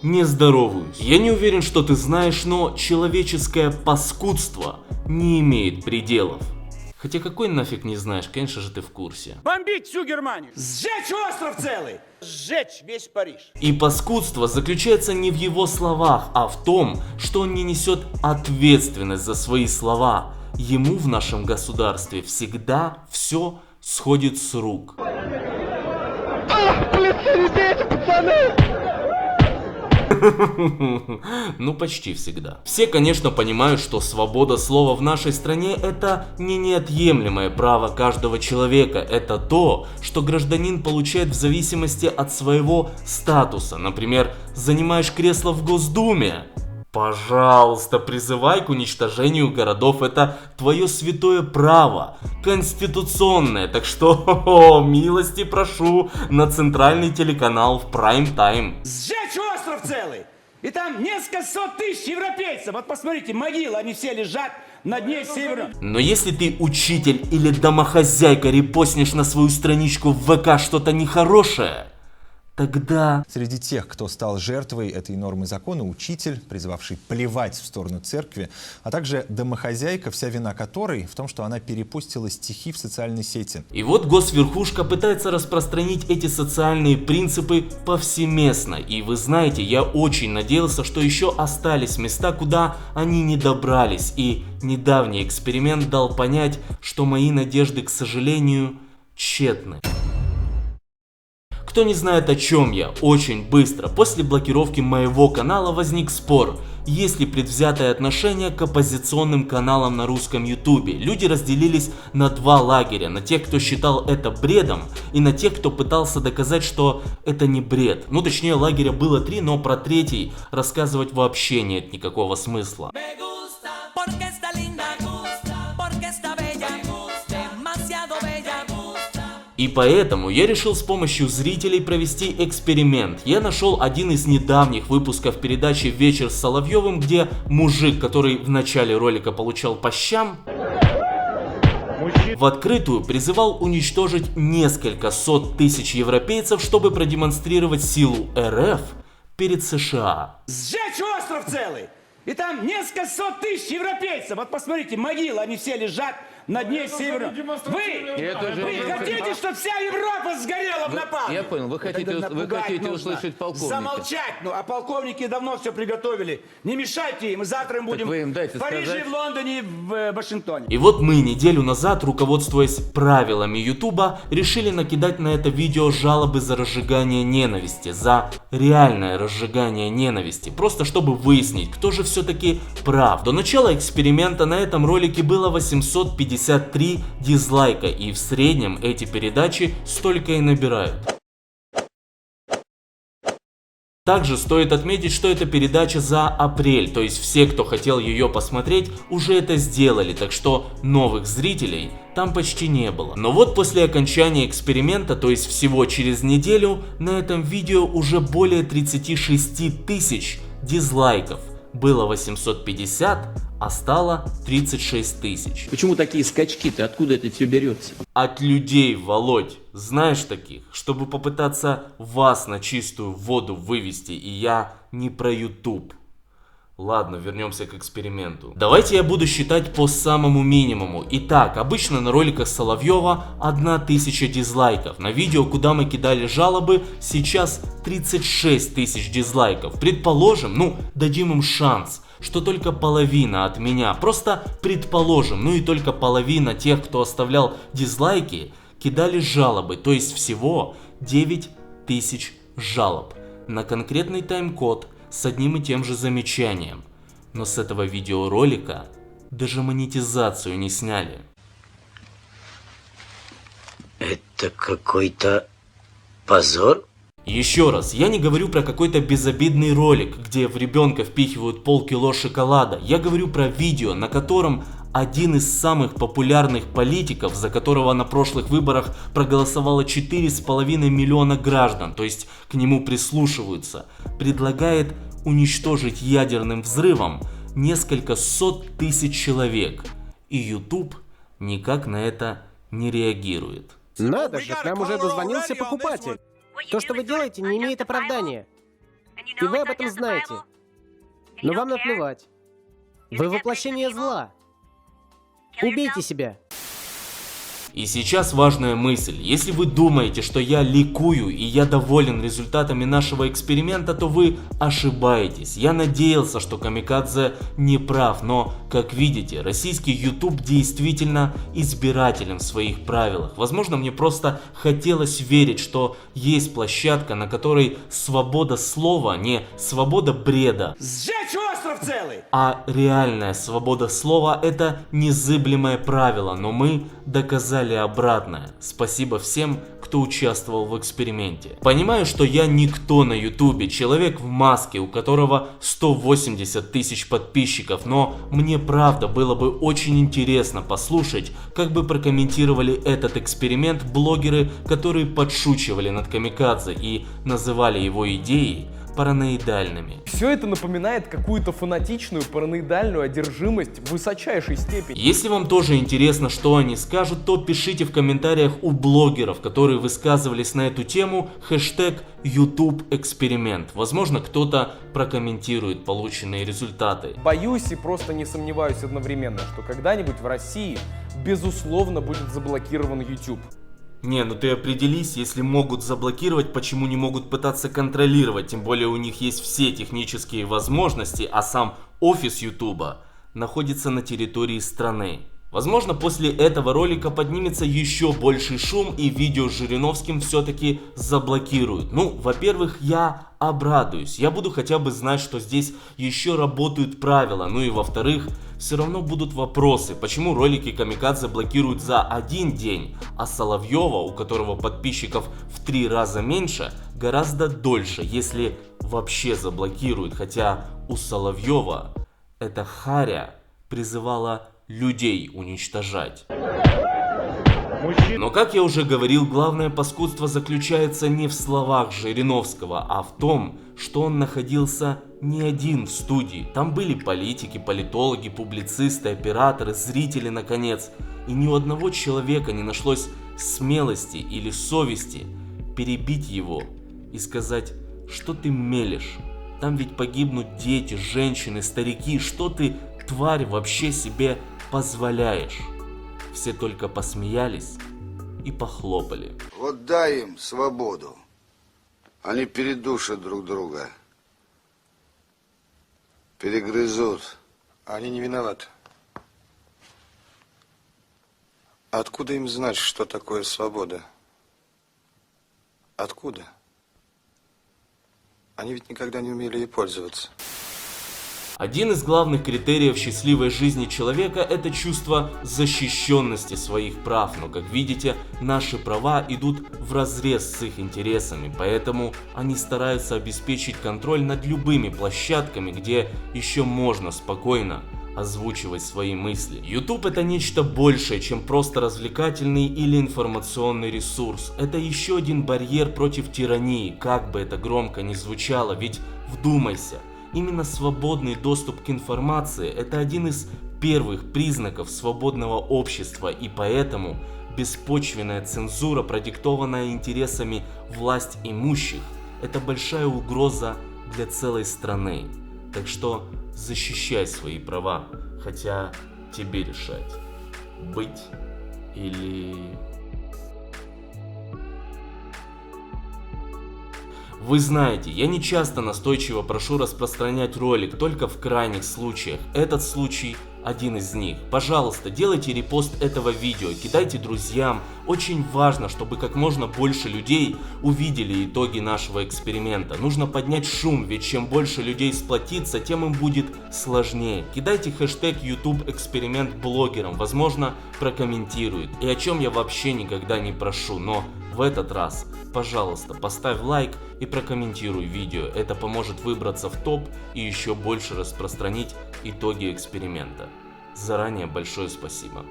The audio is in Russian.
Не здороваюсь. Я не уверен, что ты знаешь, но человеческое паскудство не имеет пределов. Хотя какой нафиг не знаешь, конечно же ты в курсе. Бомбить всю Германию, сжечь остров целый, сжечь весь Париж. И паскудство заключается не в его словах, а в том, что он не несет ответственность за свои слова. Ему в нашем государстве всегда все сходит с рук. Ну, почти всегда. Все, конечно, понимают, что свобода слова в нашей стране — это не неотъемлемое право каждого человека. Это то, что гражданин получает в зависимости от своего статуса. Например, занимаешь кресло в Госдуме. Пожалуйста, призывай к уничтожению городов. Это твое святое право, конституционное. Так что, милости прошу на центральный телеканал в прайм-тайм. Сжечь остров целый. И там несколько сот тысяч европейцев. Вот посмотрите, могилы, они все лежат на дне Северного. Но если ты учитель или домохозяйка репостнешь на свою страничку в ВК что-то нехорошее, тогда... Среди тех, кто стал жертвой этой нормы закона, учитель, призывавший плевать в сторону церкви, а также домохозяйка, вся вина которой в том, что она перепостила стихи в социальной сети. И вот госверхушка пытается распространить эти социальные принципы повсеместно. И вы знаете, я очень надеялся, что еще остались места, куда они не добрались. И недавний эксперимент дал понять, что мои надежды, к сожалению, тщетны. Кто не знает, о чем я, очень быстро после блокировки моего канала возник спор, есть ли предвзятое отношение к оппозиционным каналам на русском ютубе. Люди разделились на два лагеря, на тех, кто считал это бредом, и на тех, кто пытался доказать, что это не бред. Ну, точнее, лагеря было три, но про третий рассказывать вообще нет никакого смысла. И поэтому я решил с помощью зрителей провести эксперимент. Я нашел один из недавних выпусков передачи «Вечер с Соловьевым», где мужик, который в начале ролика получал по щам, в открытую призывал уничтожить несколько сот тысяч европейцев, чтобы продемонстрировать силу РФ перед США. Сжечь остров целый. И там несколько сот тысяч европейцев. Вот посмотрите, могилы, они все лежат на дне Северного. Вы хотите, чтобы вся Европа сгорела в напалме? Я понял, вы хотите услышать полковника. Замолчать, ну а полковники давно все приготовили. Не мешайте им, и завтра им будем в Париже, в Лондоне, в Вашингтоне. И вот мы неделю назад, руководствуясь правилами Ютуба, решили накидать на это видео жалобы за разжигание ненависти, за реальное разжигание ненависти, просто чтобы выяснить, кто же все-таки прав. До начала эксперимента на этом ролике было 853 дизлайка, и в среднем эти передачи столько и набирают. Также стоит отметить, что это передача за апрель, то есть все, кто хотел ее посмотреть, уже это сделали, так что новых зрителей там почти не было. Но вот после окончания эксперимента, то есть всего через неделю, на этом видео уже более 36 тысяч дизлайков. Было 850, а стало 36 тысяч. Почему такие скачки-то? Откуда это все берется? От людей, Володь, знаешь таких, чтобы попытаться вас на чистую воду вывести, и я не про YouTube. Ладно, вернемся к эксперименту. Давайте я буду считать по самому минимуму. Итак, обычно на роликах Соловьева 1000 дизлайков. На видео, куда мы кидали жалобы, сейчас 36 тысяч дизлайков. Предположим, дадим им шанс, что только половина от меня. Просто предположим, и только половина тех, кто оставлял дизлайки, кидали жалобы. То есть всего 9000 жалоб на конкретный тайм-код с одним и тем же замечанием. Но с этого видеоролика даже монетизацию не сняли. Это какой-то позор? Еще раз, я не говорю про какой-то безобидный ролик, где в ребенка впихивают полкило шоколада. Я говорю про видео, на котором один из самых популярных политиков, за которого на прошлых выборах проголосовало 4,5 миллиона граждан, то есть к нему прислушиваются, предлагает уничтожить ядерным взрывом несколько сот тысяч человек. И YouTube никак на это не реагирует. Надо же, к нам уже дозвонился покупатель. То, что вы делаете, не имеет оправдания. И вы об этом знаете. Но вам наплевать. Вы воплощение зла. Убейте себя. И сейчас важная мысль. Если вы думаете, что я ликую и я доволен результатами нашего эксперимента, то вы ошибаетесь. Я надеялся, что Камикадзе не прав, но, как видите, российский YouTube действительно избирателен в своих правилах. Возможно, мне просто хотелось верить, что есть площадка, на которой свобода слова, не свобода бреда, Сжечь остров целый! а реальная свобода слова — это незыблемое правило, но мы доказали обратное. Спасибо всем, кто участвовал в эксперименте. Понимаю, что я никто на ютубе, человек в маске, у которого 180 тысяч подписчиков, но мне правда было бы очень интересно послушать, как бы прокомментировали этот эксперимент блогеры, которые подшучивали над Камикадзе и называли его идеи параноидальными. Все это напоминает какую-то фанатичную, параноидальную одержимость в высочайшей степени. Если вам тоже интересно, что они скажут, то пишите в комментариях у блогеров, которые высказывались на эту тему, хэштег YouTube эксперимент. Возможно, кто-то прокомментирует полученные результаты. Боюсь и просто не сомневаюсь одновременно, что когда-нибудь в России, безусловно, будет заблокирован YouTube. Не, ну ты определись, если могут заблокировать, почему не могут пытаться контролировать, тем более у них есть все технические возможности, а сам офис Ютуба находится на территории страны. Возможно, после этого ролика поднимется еще больший шум и видео с Жириновским все-таки заблокируют. Ну, во-первых, я обрадуюсь, я буду хотя бы знать, что здесь еще работают правила. Ну и во-вторых, все равно будут вопросы, почему ролики Камикадзе блокируют за один день, а Соловьева, у которого подписчиков в 3 раза меньше, гораздо дольше, если вообще заблокируют. Хотя у Соловьева эта харя призывала людей уничтожать. Но, как я уже говорил, главное паскудство заключается не в словах Жириновского, а в том, что он находился не один в студии. Там были политики, политологи, публицисты, операторы, зрители, наконец. И ни у одного человека не нашлось смелости или совести перебить его и сказать: что ты мелешь? Там ведь погибнут дети, женщины, старики. Что ты, тварь, вообще себе позволяешь? Все только посмеялись и похлопали. Вот дай им свободу. Они передушат друг друга. Перегрызут. Они не виноваты. Откуда им знать, что такое свобода? Откуда? Они ведь никогда не умели ей пользоваться. Один из главных критериев счастливой жизни человека — это чувство защищенности своих прав. Но, как видите, наши права идут вразрез с их интересами, поэтому они стараются обеспечить контроль над любыми площадками, где еще можно спокойно озвучивать свои мысли. YouTube — это нечто большее, чем просто развлекательный или информационный ресурс. Это еще один барьер против тирании, как бы это громко ни звучало, ведь вдумайся. Именно свободный доступ к информации — это один из первых признаков свободного общества, и поэтому беспочвенная цензура, продиктованная интересами власть имущих, это большая угроза для целой страны. Так что защищай свои права, хотя тебе решать, быть или... Вы знаете, я не часто настойчиво прошу распространять ролик, только в крайних случаях. Этот случай один из них. Пожалуйста, делайте репост этого видео, кидайте друзьям. Очень важно, чтобы как можно больше людей увидели итоги нашего эксперимента. Нужно поднять шум, ведь чем больше людей сплотится, тем им будет сложнее. Кидайте хэштег YouTube эксперимент блогерам, возможно, прокомментируют. И о чем я вообще никогда не прошу, но в этот раз, пожалуйста, поставь лайк и прокомментируй видео. Это поможет выбраться в топ и еще больше распространить итоги эксперимента. Заранее большое спасибо.